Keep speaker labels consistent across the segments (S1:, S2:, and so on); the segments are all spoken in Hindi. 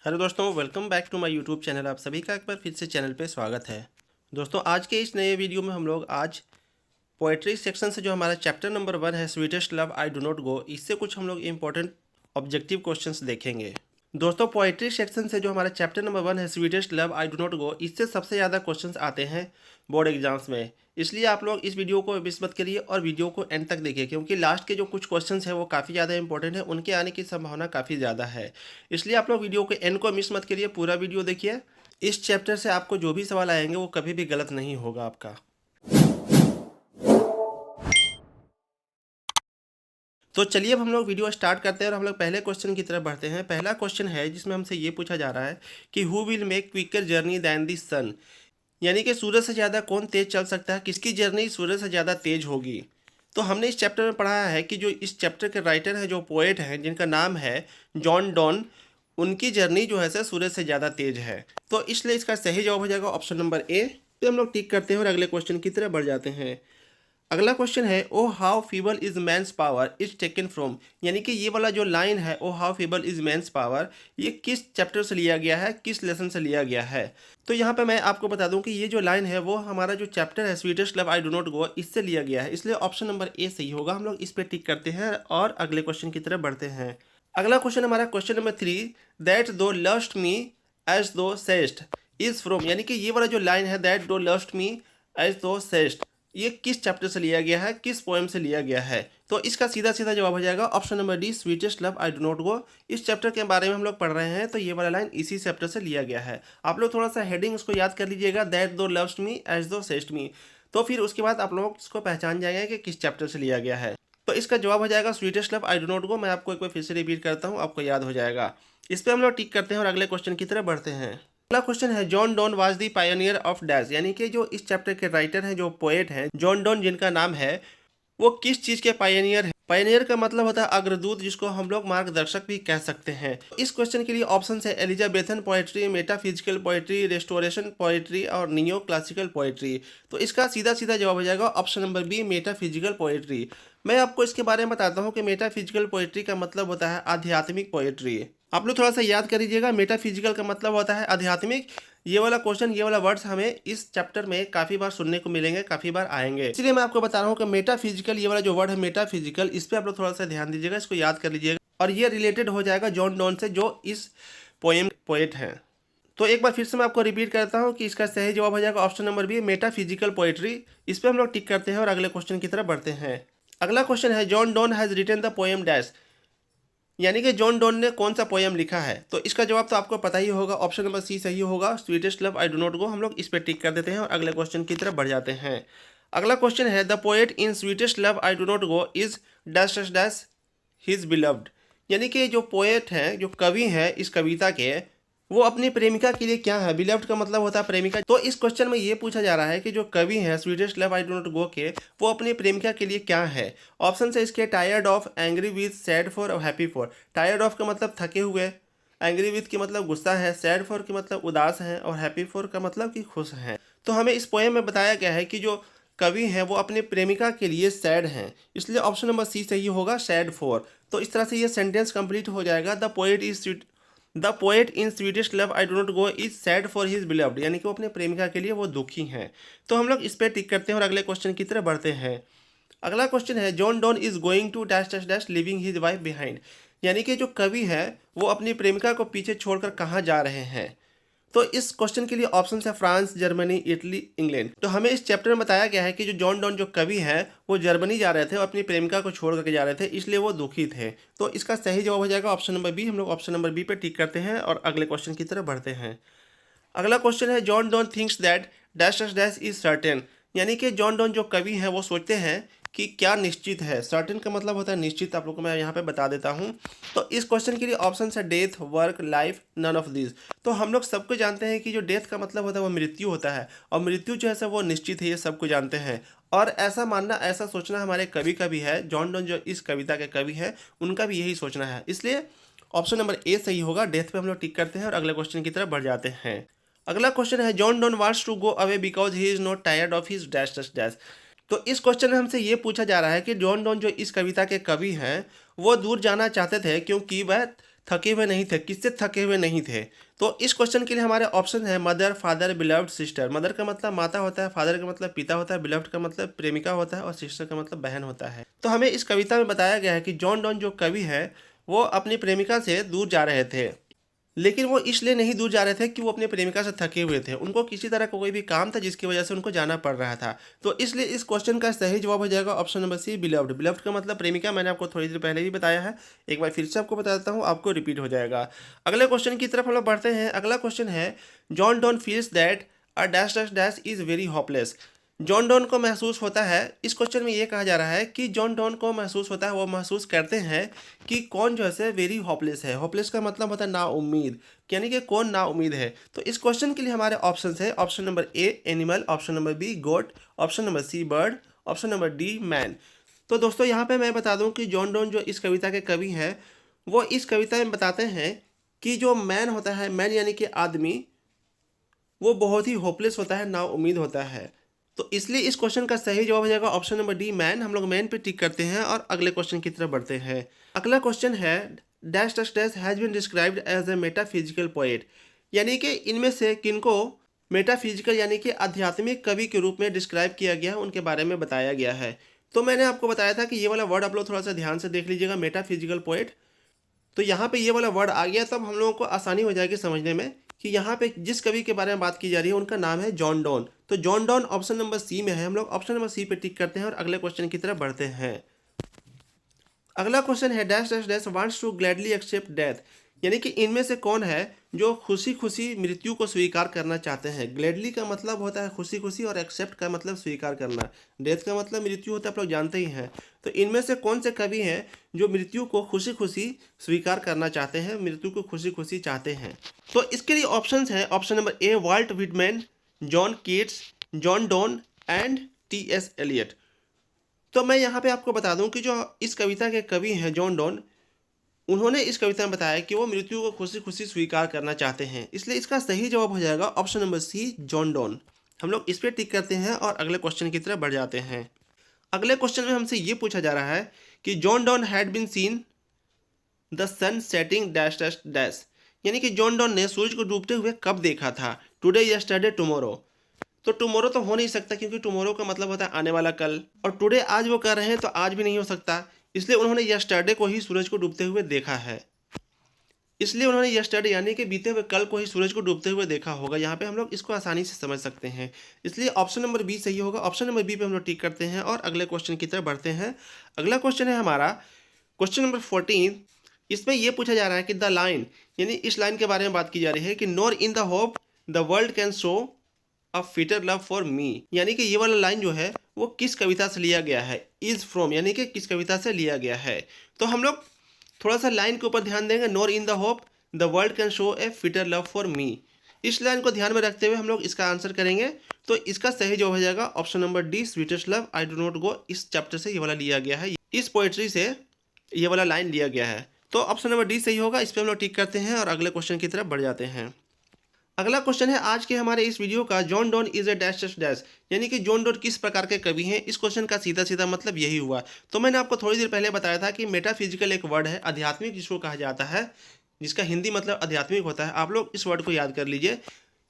S1: हेलो दोस्तों, welcome back to my YouTube channel. आप सभी का एक बार फिर से चैनल पे स्वागत है। दोस्तों, आज के इस नए वीडियो में हम लोग आज पोएट्री सेक्शन से जो हमारा चैप्टर नंबर 1 है sweetest love I do not go, इससे कुछ हम लोग इम्पोर्टेंट ऑब्जेक्टिव क्वेश्चंस देखेंगे। दोस्तों, पोएट्री सेक्शन से जो हमारा चैप्टर नंबर 1 है sweetest love I do not go, इससे सबसे ज़्यादा क्वेश्चंस आते हैं बोर्ड एग्जाम्स में। इसलिए आप लोग इस वीडियो को मिस मत करिए और वीडियो को एंड तक देखिए, क्योंकि लास्ट के जो कुछ क्वेश्चंस हैं वो काफ़ी ज़्यादा इंपॉर्टेंट है, उनके आने की संभावना काफ़ी ज़्यादा है। इसलिए आप लोग वीडियो के एंड को मिस मत करिए, पूरा वीडियो देखिए। इस चैप्टर से आपको जो भी सवाल आएंगे वो कभी भी गलत नहीं होगा आपका। तो चलिए अब हम लोग वीडियो स्टार्ट करते हैं और हम लोग पहले क्वेश्चन की तरफ बढ़ते हैं। पहला क्वेश्चन है जिसमें हमसे ये पूछा जा रहा है कि who will make quicker journey than the sun, यानी कि सूरज से ज़्यादा कौन तेज चल सकता है, किसकी जर्नी सूरज से ज़्यादा तेज होगी। तो हमने इस चैप्टर में पढ़ा है कि जो इस चैप्टर के राइटर हैं, जो पोएट हैं, जिनका नाम है जॉन डॉन, उनकी जर्नी जो है से सूरज से ज़्यादा तेज है। तो इसलिए इसका सही जवाब हो जाएगा ऑप्शन नंबर ए। तो हम लोग टिक करते हैं और अगले क्वेश्चन की तरफ बढ़ जाते हैं। अगला क्वेश्चन है O how feeble is man's power is taken from, यानी कि ये वाला जो लाइन है O how feeble is man's power, ये किस चैप्टर से लिया गया है, किस लेसन से लिया गया है। तो यहाँ पे मैं आपको बता दूं कि ये जो लाइन है वो हमारा जो चैप्टर है sweetest love I do not go, इससे लिया गया है। इसलिए ऑप्शन नंबर ए सही होगा। हम लोग इस पर टिक करते हैं और अगले क्वेश्चन की तरफ बढ़ते हैं। अगला क्वेश्चन हमारा क्वेश्चन नंबर 3, दैट दो लस्ट मी एज दो सेस्ट इज फ्रॉम, यानी कि ये वाला जो लाइन है दैट दो लस्ट मी एज दो सेस्ट, ये किस चैप्टर से लिया गया है, किस पोएम से लिया गया है। तो इसका सीधा सीधा जवाब हो जाएगा option number D, sweetest love I do not go. इस चैप्टर के बारे में हम लोग पढ़ रहे हैं, तो ये वाला लाइन इसी चैप्टर से लिया गया है। आप लोग थोड़ा सा हेडिंग उसको याद कर लीजिएगा, दैट दो लव्स मी एज दो सेस्ट मी। तो फिर उसके बाद आप लोग इसको पहचान जाएंगे कि किस चैप्टर से लिया गया है। तो इसका जवाब हो जाएगा sweetest love I do not go. मैं आपको एक बार फिर से रिपीट करता हूँ, आपको याद हो जाएगा। इस पर हम लोग टिक करते हैं और अगले क्वेश्चन की तरफ बढ़ते हैं। अगला क्वेश्चन है John Donne was the pioneer of dash, यानी कि जो इस चैप्टर के राइटर हैं, जो पोएट हैं जॉन डॉन, जिनका नाम है, वो किस चीज़ के पायनियर है। पायनियर का मतलब होता है अग्रदूत, जिसको हम लोग मार्गदर्शक भी कह सकते हैं। इस क्वेश्चन के लिए ऑप्शन है Elizabethan poetry, metaphysical poetry, restoration poetry और नियो क्लासिकल पोएट्री। तो इसका सीधा सीधा जवाब हो जाएगा option number B, metaphysical poetry. मैं आपको इसके बारे में बताता हूँ कि मेटाफिजिकल पोएट्री का मतलब होता है आध्यात्मिक पोएट्री। आप लोग थोड़ा सा याद कर लीजिएगा, मेटाफिजिकल का मतलब होता है आध्यात्मिक। ये वाला क्वेश्चन, ये वाला वर्ड्स हमें इस चैप्टर में काफ़ी बार सुनने को मिलेंगे, काफ़ी बार आएंगे। इसलिए मैं आपको बता रहा हूँ कि मेटाफिजिकल, ये वाला जो वर्ड है मेटाफिजिकल, इस पर आप लोग थोड़ा सा ध्यान दीजिएगा, इसको याद कर लीजिएगा। और ये रिलेटेड हो जाएगा जॉन डॉन से, जो इस पोएम पोएट हैं। तो एक बार फिर से मैं आपको रिपीट करता हूँ कि इसका सही जवाब हो जाएगा option number B, metaphysical poetry. इस पर हम लोग टिक करते हैं और अगले क्वेश्चन की तरफ बढ़ते हैं। अगला क्वेश्चन है John Donne has written the poem dash, यानी कि जॉन डॉन ने कौन सा पोएम लिखा है। तो इसका जवाब तो आपको पता ही होगा, ऑप्शन नंबर सी सही होगा, sweetest love I do not go. हम लोग इस पर टिक कर देते हैं और अगले क्वेश्चन की तरफ बढ़ जाते हैं। अगला क्वेश्चन है the poet in sweetest love I do not go is dash dash dash his beloved, यानी कि जो पोएट हैं, जो कवि हैं इस कविता के, वो अपनी प्रेमिका के लिए क्या है। बिलव्ड का मतलब होता है प्रेमिका। तो इस क्वेश्चन में ये पूछा जा रहा है कि जो कवि है sweetest love I do not go के, वो अपनी प्रेमिका के लिए क्या है। ऑप्शन है इसके tired of, angry with, sad for और हैप्पी फॉर। टायर्ड ऑफ का मतलब थके हुए, एंग्री विथ के मतलब गुस्सा है, सैड फॉर के मतलब उदास हैं और हैप्पी फॉर का मतलब कि खुश हैं। तो हमें इस पोएम में बताया गया है कि जो कवि हैं वो अपनी प्रेमिका के लिए सैड हैं, इसलिए ऑप्शन नंबर सी सही होगा, सैड फॉर। तो इस तरह से ये सेंटेंस कंप्लीट हो जाएगा, the poet in sweetest love I do not go is sad for his beloved, यानी कि वो अपने प्रेमिका के लिए वो दुखी हैं। तो हम लोग इस पर टिक करते हैं और अगले क्वेश्चन की तरफ बढ़ते हैं। अगला क्वेश्चन है John Donne is going to dash dash dash leaving his wife behind, यानी कि जो कवि है वो अपनी प्रेमिका को पीछे छोड़कर कहाँ जा रहे हैं। तो इस क्वेश्चन के लिए ऑप्शन है फ्रांस, जर्मनी, इटली, इंग्लैंड। तो हमें इस चैप्टर में बताया गया है कि जो जॉन डॉन जो कवि हैं वो जर्मनी जा रहे थे और अपनी प्रेमिका को छोड़ करके जा रहे थे, इसलिए वो दुखी थे। तो इसका सही जवाब हो जाएगा ऑप्शन नंबर बी। हम लोग ऑप्शन नंबर बी पे टिक करते हैं और अगले क्वेश्चन की तरफ बढ़ते हैं। अगला क्वेश्चन है John don thinks that dash dash dash is certain, यानी कि जॉन डॉन जो कवि हैं वो सोचते हैं कि क्या निश्चित है। सर्टेन का मतलब होता है निश्चित, आप लोग को मैं यहाँ पे बता देता हूँ। तो इस क्वेश्चन के लिए ऑप्शन है death, work, life, none of this. तो हम लोग सबको जानते हैं कि जो डेथ का मतलब होता है वो मृत्यु होता है, और मृत्यु जो है वो निश्चित है, ये सबको जानते हैं। और ऐसा मानना, ऐसा सोचना हमारे कवि का भी है। जॉन डॉन जो इस कविता के कवि हैं उनका भी यही सोचना है, इसलिए ऑप्शन नंबर ए सही होगा। डेथ पे हम लोग टिक करते हैं और अगले क्वेश्चन की तरफ बढ़ जाते हैं। अगला क्वेश्चन है John Donne wants to go away because he is not tired of his dash dash dash. तो इस क्वेश्चन में हमसे ये पूछा जा रहा है कि जॉन डॉन जो इस कविता के कवि हैं वो दूर जाना चाहते थे क्योंकि वह थके हुए नहीं थे, किससे थके हुए नहीं थे? तो इस क्वेश्चन के लिए हमारे ऑप्शन है mother, father, beloved, sister. Mother का मतलब माता होता है, फादर का मतलब पिता होता है, बिलव्ड का मतलब प्रेमिका होता है और सिस्टर का मतलब बहन होता है। तो हमें इस कविता में बताया गया है कि जॉन डॉन जो कवि है वो अपनी प्रेमिका से दूर जा रहे थे, लेकिन वो इसलिए नहीं दूर जा रहे थे कि वो अपनी प्रेमिका से थके हुए थे। उनको किसी तरह का कोई भी काम था जिसकी वजह से उनको जाना पड़ रहा था। तो इसलिए इस क्वेश्चन का सही जवाब हो जाएगा option number C, beloved. Beloved का मतलब प्रेमिका, मैंने आपको थोड़ी देर पहले ही बताया है, एक बार फिर से आपको बता देता हूँ, आपको रिपीट हो जाएगा। अगले क्वेश्चन की तरफ हम लोग बढ़ते हैं। अगला क्वेश्चन है John don feels that a dash dash dash is very hopeless. John Donne को महसूस होता है, इस क्वेश्चन में ये कहा जा रहा है कि जॉन डॉन को महसूस होता है, वो महसूस करते हैं कि कौन जो है वेरी होपलेस है। होपलेस का मतलब होता है ना उम्मीद, यानी कि कौन ना उम्मीद है। तो इस क्वेश्चन के लिए हमारे ऑप्शन है option number A animal, option number B goat, option number C bird, option number D man. तो दोस्तों यहाँ पे मैं बता दूँ कि जॉन डॉन जो इस कविता के कवि हैं वो इस कविता में बताते हैं कि जो मैन होता है, मैन यानी कि आदमी, वो बहुत ही होपलेस होता है, ना उम्मीद होता है। तो इसलिए इस क्वेश्चन का सही जवाब हो जाएगा ऑप्शन नंबर डी मैन। हम लोग मैन पे टिक करते हैं और अगले क्वेश्चन की तरफ बढ़ते हैं। अगला क्वेश्चन है dash dash dash has been described as a metaphysical poet, यानी कि इनमें से किनको मेटाफिजिकल यानी कि आध्यात्मिक कवि के रूप में डिस्क्राइब किया गया है, उनके बारे में बताया गया है। तो मैंने आपको बताया था कि ये वाला वर्ड आप लोग थोड़ा सा ध्यान से देख लीजिएगा, मेटाफिजिकल पोएट। तो यहाँ पे ये वाला वर्ड आ गया, तब हम लोगों को आसानी हो जाएगी समझने में कि यहाँ पे जिस कवि के बारे में बात की जा रही है उनका नाम है जॉन डॉन। तो John Donne option number C में है, हम लोग ऑप्शन नंबर सी पे टिक करते हैं और अगले क्वेश्चन की तरफ बढ़ते हैं। अगला क्वेश्चन है dash dash dash wants to gladly accept death, यानी कि इनमें से कौन है जो खुशी खुशी मृत्यु को स्वीकार करना चाहते हैं। ग्लैडली का मतलब होता है खुशी खुशी और एक्सेप्ट का मतलब स्वीकार करना। डेथ का मतलब मृत्यु होता है, आप लोग जानते ही हैं। तो इनमें से कौन से कवि हैं जो मृत्यु को खुशी खुशी स्वीकार करना चाहते हैं, मृत्यु को खुशी खुशी चाहते हैं? तो इसके लिए ऑप्शंस हैं option number A Walt Whitman, John Keats, John Donne and T S. Eliot. तो मैं यहाँ पे आपको बता दूं कि जो इस कविता के कवि हैं जॉन डॉन, उन्होंने इस कविता में बताया कि वो मृत्यु को खुशी खुशी स्वीकार करना चाहते हैं, इसलिए इसका सही जवाब हो जाएगा option number C John Donne. हम लोग इस पर टिक करते हैं और अगले क्वेश्चन की तरफ बढ़ जाते हैं। अगले क्वेश्चन में हमसे ये पूछा जा रहा है कि John Donne had been seen the sun setting dash dash dash, यानी कि जॉन डॉन ने सूरज को डूबते हुए कब देखा था। Today, yesterday, tomorrow. तो टुमारो तो हो नहीं सकता क्योंकि टुमारो का मतलब होता है आने वाला कल, और टुडे आज वो कर रहे हैं तो आज भी नहीं हो सकता, इसलिए उन्होंने यस्टरडे को ही सूरज को डूबते हुए देखा है। इसलिए उन्होंने यस्टरडे यानी कि बीते हुए कल को ही सूरज को डूबते हुए देखा होगा। यहाँ पे हम लोग इसको आसानी से समझ सकते हैं, इसलिए ऑप्शन नंबर बी सही होगा। ऑप्शन नंबर बी पे हम लोग टिक करते हैं और अगले क्वेश्चन की तरफ बढ़ते हैं। अगला क्वेश्चन है हमारा क्वेश्चन नंबर 14। इसमें यह पूछा जा रहा है कि द लाइन, यानी इस लाइन के बारे में बात की जा रही है कि nor in the hope the world can show a fitter love for me, यानी कि ये वाला लाइन जो है वो किस कविता से लिया गया है। इज फ्रॉम यानी कि किस कविता से लिया गया है। तो हम लोग थोड़ा सा लाइन के ऊपर ध्यान देंगे, nor in the hope the world can show A fitter love for me. इस लाइन को ध्यान में रखते हुए हम लोग इसका आंसर करेंगे। तो इसका सही जवाब हो जाएगा option number D sweetest love I do not go. इस चैप्टर से ये वाला लिया गया है, इस पोएट्री से ये वाला लाइन लिया गया है। तो ऑप्शन नंबर डी सही होगा, इस पर हम लोग टिक करते हैं और अगले क्वेश्चन की तरफ बढ़ जाते हैं। अगला क्वेश्चन है आज के हमारे इस वीडियो का, John Donne is a dash dash dash, यानी कि जॉन डॉन किस प्रकार के कवि हैं। इस क्वेश्चन का सीधा सीधा मतलब यही हुआ। तो मैंने आपको थोड़ी देर पहले बताया था कि मेटाफिजिकल एक वर्ड है, आध्यात्मिक जिसको कहा जाता है, जिसका हिंदी मतलब आध्यात्मिक होता है। आप लोग इस वर्ड को याद कर लीजिए,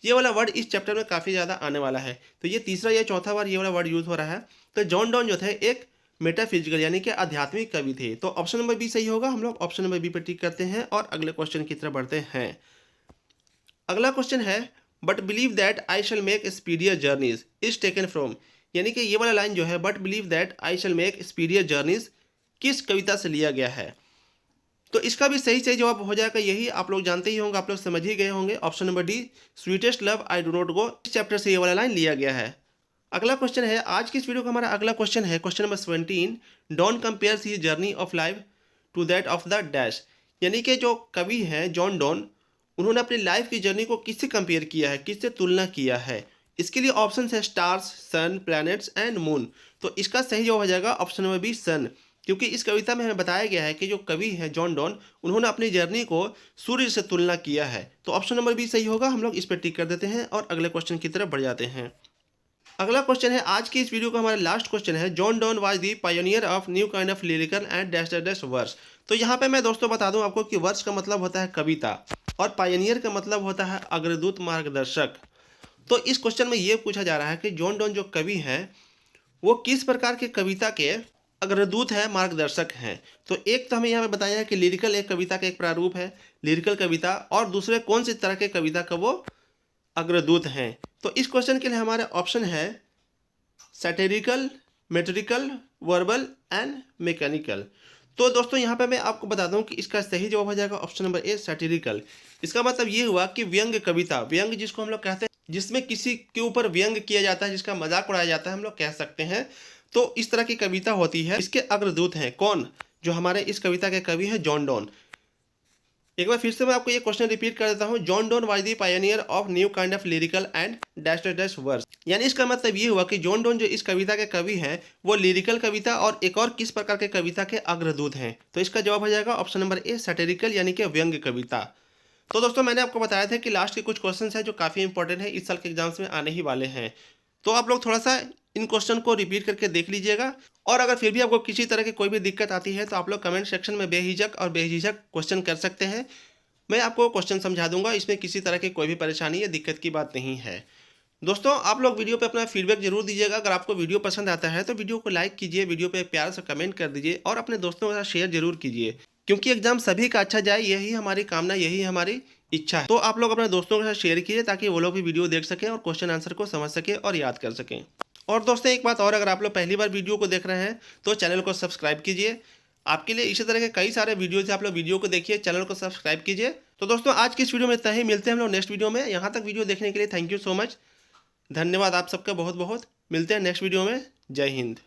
S1: ये वाला वर्ड इस चैप्टर में काफ़ी ज़्यादा आने वाला है। तो ये तीसरा या चौथा बार ये वाला वर्ड यूज़ हो रहा है। तो जॉन डॉन जो थे एक मेटाफिजिकल यानी कि आध्यात्मिक कवि थे। तो ऑप्शन नंबर बी सही होगा, हम लोग ऑप्शन नंबर बी पर टिक करते हैं और अगले क्वेश्चन की तरफ बढ़ते हैं। अगला क्वेश्चन है but believe that I shall make speedier journeys is taken from, यानी कि ये वाला लाइन जो है but believe that I shall make speedier journeys किस कविता से लिया गया है। तो इसका भी सही सही जवाब हो जाएगा यही, आप लोग जानते ही होंगे, आप लोग समझ ही गए होंगे, option number D sweetest love I do not go. इस चैप्टर से ये वाला लाइन लिया गया है। अगला क्वेश्चन है आज की इस वीडियो का हमारा अगला क्वेश्चन है question number 17। Donne compares his journey of life to that of the dash, यानी कि जो कवि हैं जॉन डॉन, उन्होंने अपनी लाइफ की जर्नी को किससे कंपेयर किया है, किससे तुलना किया है। इसके लिए ऑप्शन है stars, sun, planets and moon. तो इसका सही जवाब हो जाएगा ऑप्शन नंबर बी सन, क्योंकि इस कविता में हमें बताया गया है कि जो कवि हैं जॉन डॉन, उन्होंने अपनी जर्नी को सूर्य से तुलना किया है। तो ऑप्शन नंबर बी सही होगा, हम लोग इस पर टिक कर देते हैं और अगले क्वेश्चन की तरफ बढ़ जाते हैं। अगला क्वेश्चन है आज की इस वीडियो का हमारा लास्ट क्वेश्चन है John Donne was the pioneer of new kind of lyrical and dash dash dash verse. तो यहाँ पे मैं दोस्तों बता दूं आपको कि वर्ष का मतलब होता है कविता और पायनियर का मतलब होता है अग्रदूत मार्गदर्शक। तो इस क्वेश्चन में ये पूछा जा रहा है कि जॉन डोन जो कवि हैं वो किस प्रकार के कविता के अग्रदूत हैं, मार्गदर्शक हैं। तो एक तो हमें यहाँ पे बताया है कि लिरिकल एक कविता का एक प्रारूप है, लिरिकल कविता, और दूसरे कौन सी तरह के कविता का वो अग्रदूत हैं। तो इस क्वेश्चन के लिए हमारे ऑप्शन है सैटिरिकल, मेट्रिकल, वर्बल एंड मैकेनिकल। तो दोस्तों यहाँ पे मैं आपको बता दूं कि इसका सही जवाब हो जाएगा ऑप्शन नंबर ए, सैटिरिकल। इसका मतलब ये हुआ कि व्यंग कविता, व्यंग जिसको हम लोग कहते हैं जिसमें किसी के ऊपर व्यंग किया जाता है, जिसका मजाक उड़ाया जाता है, हम लोग कह सकते हैं। तो इस तरह की कविता होती है। इसके अग्रदूत हैं कौन? जो हमारे इस कविता के कवि हैं जॉन डोन। एक बार फिर से मैं आपको ये क्वेश्चन रिपीट कर देता हूँ। John Donne was the pioneer of new kind of lyrical and dash dash verse. यानी इसका मतलब ये हुआ कि जॉन डोन जो इस कविता के कवि हैं वो लिरिकल कविता और एक और किस प्रकार के कविता के अग्रदूत हैं। तो इसका जवाब हो जाएगा ऑप्शन नंबर ए, सैटिरिकल यानी कि व्यंग्य कविता। तो दोस्तों मैंने आपको बताया था कि लास्ट के कुछ क्वेश्चन हैं जो काफ़ी इंपॉर्टेंट है, इस साल के एग्जाम्स में आने ही वाले हैं। तो आप लोग थोड़ा सा इन क्वेश्चन को रिपीट करके देख लीजिएगा, और अगर फिर भी आपको किसी तरह की कोई भी दिक्कत आती है तो आप लोग कमेंट सेक्शन में बेहिचक और बेझिझक क्वेश्चन कर सकते हैं। मैं आपको क्वेश्चन समझा दूंगा, इसमें किसी तरह की कोई भी परेशानी या दिक्कत की बात नहीं है। दोस्तों आप लोग वीडियो पे अपना फीडबैक जरूर दीजिएगा। अगर आपको वीडियो पसंद आता है तो वीडियो को लाइक कीजिए, वीडियो पे प्यार से कमेंट कर दीजिए और अपने दोस्तों के साथ शेयर जरूर कीजिए, क्योंकि एग्जाम सभी का अच्छा जाए यही हमारी कामना, यही हमारी इच्छा है। तो आप लोग अपने दोस्तों के साथ शेयर कीजिए ताकि वो लोग भी वीडियो देख सकें और क्वेश्चन आंसर को समझ सकें और याद कर सकें। और दोस्तों एक बात और, अगर आप लोग पहली बार वीडियो को देख रहे हैं तो चैनल को सब्सक्राइब कीजिए। आपके लिए इसी तरह के कई सारे वीडियो थे, आप लोग वीडियो को देखिए, चैनल को सब्सक्राइब कीजिए। तो दोस्तों आज की इस वीडियो में इतना ही, मिलते हैं हम लोग नेक्स्ट वीडियो में। यहाँ तक वीडियो देखने के लिए थैंक यू सो मच, धन्यवाद आप सबका बहुत बहुत। मिलते हैं नेक्स्ट वीडियो में। जय हिंद।